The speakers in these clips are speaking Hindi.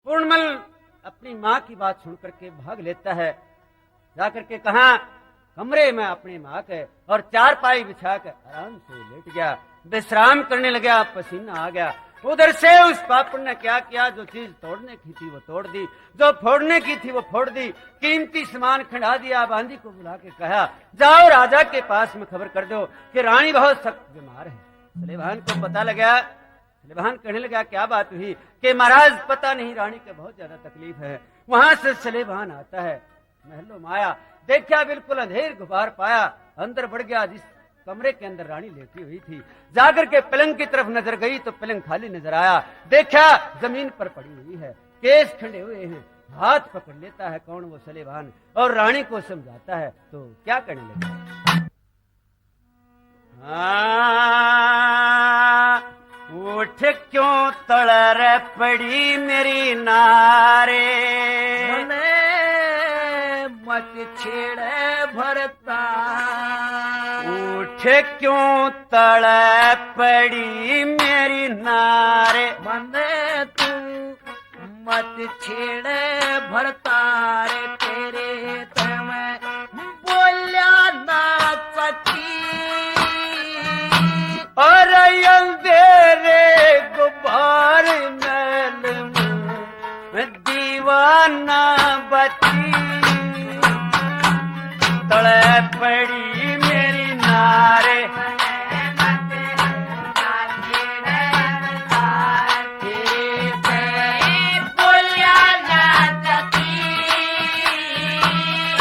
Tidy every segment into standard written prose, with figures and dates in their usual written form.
पूर्णमल अपनी माँ की बात सुन करके भाग लेता है। जाकर के कहा कमरे में अपनी माँ के और चारपाई बिछा कर आराम से लेट गया, विश्राम करने लगा। पसीना आ गया। उधर से उस पापड़ ने क्या किया, जो चीज तोड़ने की थी वो तोड़ दी, जो फोड़ने की थी वो फोड़ दी, कीमती सामान खंडा दिया। बांदी को बुला के कहा जाओ राजा के पास में खबर कर दो कि रानी बहुत सख्त बीमार है। सलेभान को पता लगा। सलेभान कहने लगा क्या बात हुई कि महाराज पता नहीं रानी के बहुत ज्यादा तकलीफ है। वहां से सलेभान आता है, महलों में आया, देखा बिल्कुल अंधेर गुबार पाया, अंदर बढ़ गया। जिस कमरे के अंदर रानी लेटी हुई थी, जाकर के पलंग की तरफ नजर गई तो पलंग खाली नजर आया। देखा जमीन पर पड़ी हुई है, केस खड़े हुए हैं, हाथ पकड़ लेता है कौन, वो सलेभान, और रानी को समझाता है। तो क्या करने लगा, उठ क्यों तड़र पड़ी मेरी नारे, मत छेड़े भरता, उठ क्यों तड़ पड़ी मेरी नारे, मने तू मत छेड़े भरता रे, तेरे तमें बोलिया ना सकी। और अंधेरे गुबार मैल में दीवाना बची, तड़े पड़ी मेरी नारे,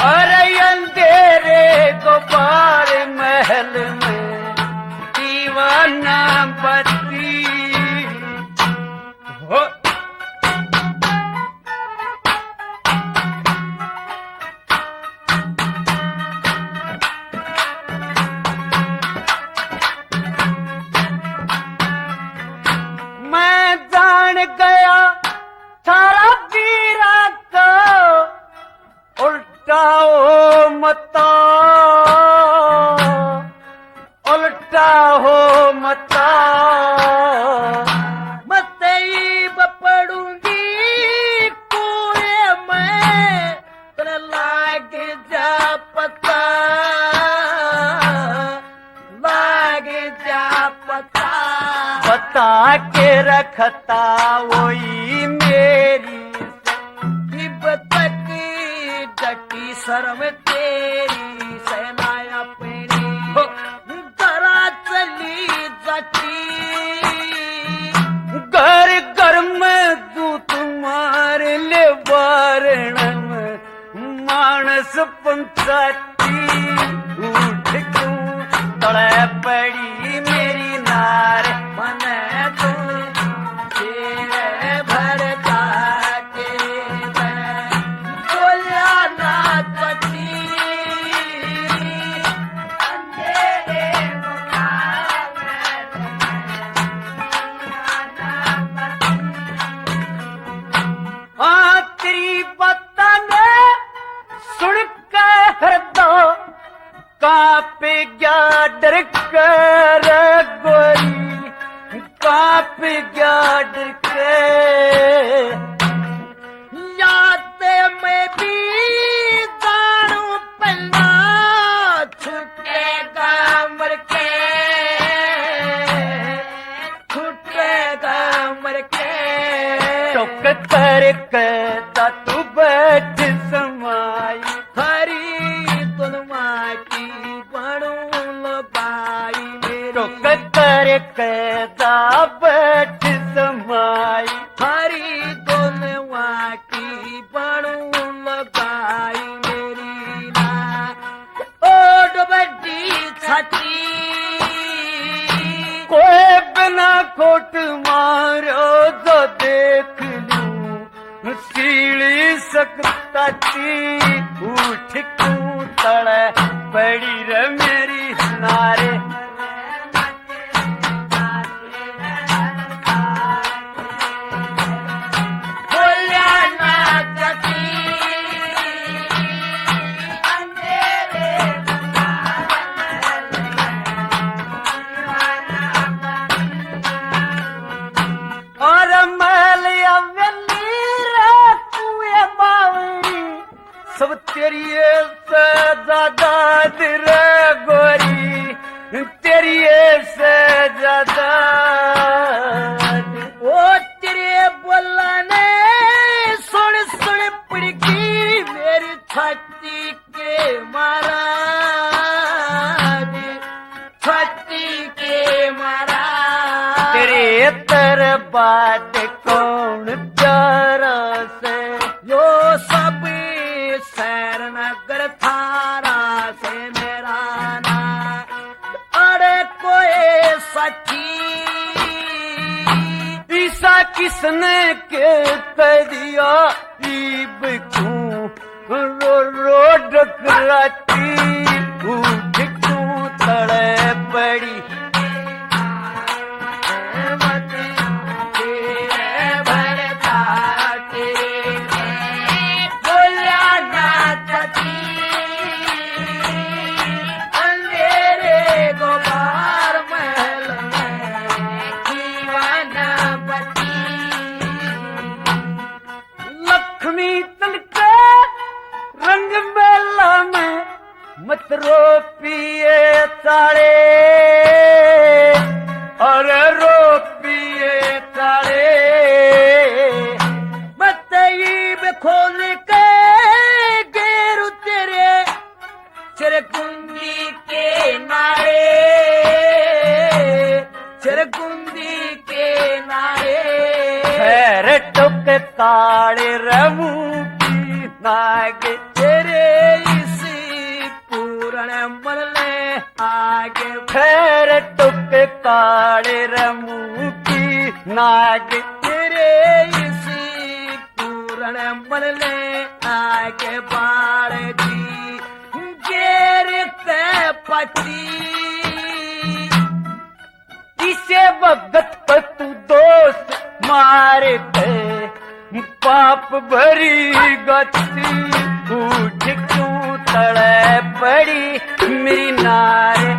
और अंधेरे गुबार महल में दीवाना बची हो। मैं जान गया थारा वीरा को, उल्टाओ मता, उल्टाओ मता, मतई बपड़ूंगी कुएं में, तेरे लाग जा पता, लाग जा पता, बता के रखता वही मेरी तक डटी शर्म तेरी, सेनाया पेड़ी दरा चली जाती, घर घर में तू तुम्हारे ले वारण में मानस पंचाती, उठ क्यों तड़े पड़ी मेरी नारे, मने तू तेरे भरता तेरे बोलिया ना पति, अंधेरे गुबार हाँ तेरी बतन सुन कर दो कांप गया डर कर गोरी, कांप गया डर के, याते में भी दारू पन्ना, छुटेगा मर के, छुटेगा मर के, टोक तर के तू बैठ समाई, हरी तुलमा की बड़ू बाई मेरी, टोक तर के बैठ समाई, हरी तुलमा की बड़ू लगाई मेरी ना, ओड बड्डी छती, कोई बिना खोट मारो जो देख लूं सीढ़ी सकता थी, उठ क्यों तड़े पड़ी रे मेरी नारे, बोलिया ना सकी, अंधेरे और महल अवेली रे तेरी से ज्यादा दिल गोरी, तेरी से ज्यादा ओ तेरे बोलने सुन सुन पड़गी मेरी छाती के मारा, छाती के मारा। तेरे तर बात कौन प्यारा से, यो सब शहर नगर थारा से मेरा ना, अरे कोई सखी ईसा किसने के कह दिया, ईब क्यों रो रो डकराती, उठ क्यों तड़े पड़ी। मत रो पिए तारे, अरे रो पिए तारे, बताइब खोल के गेरु तेरे चिरकुंदी के नारे, चिरकुंदी के नारे। खैर टुक ताड़े रमू की नागे, तेरे मन ले आगे। खैर टुक काड़े रमू की नाग, तेरे इसी पूरण मन ले आगे बाढ़ जी गेर के पति। इसे वक्त पर तू दोस्त मारे पे पाप भरी गति, उठ क्यों तड़े पड़ी मेरी नारे।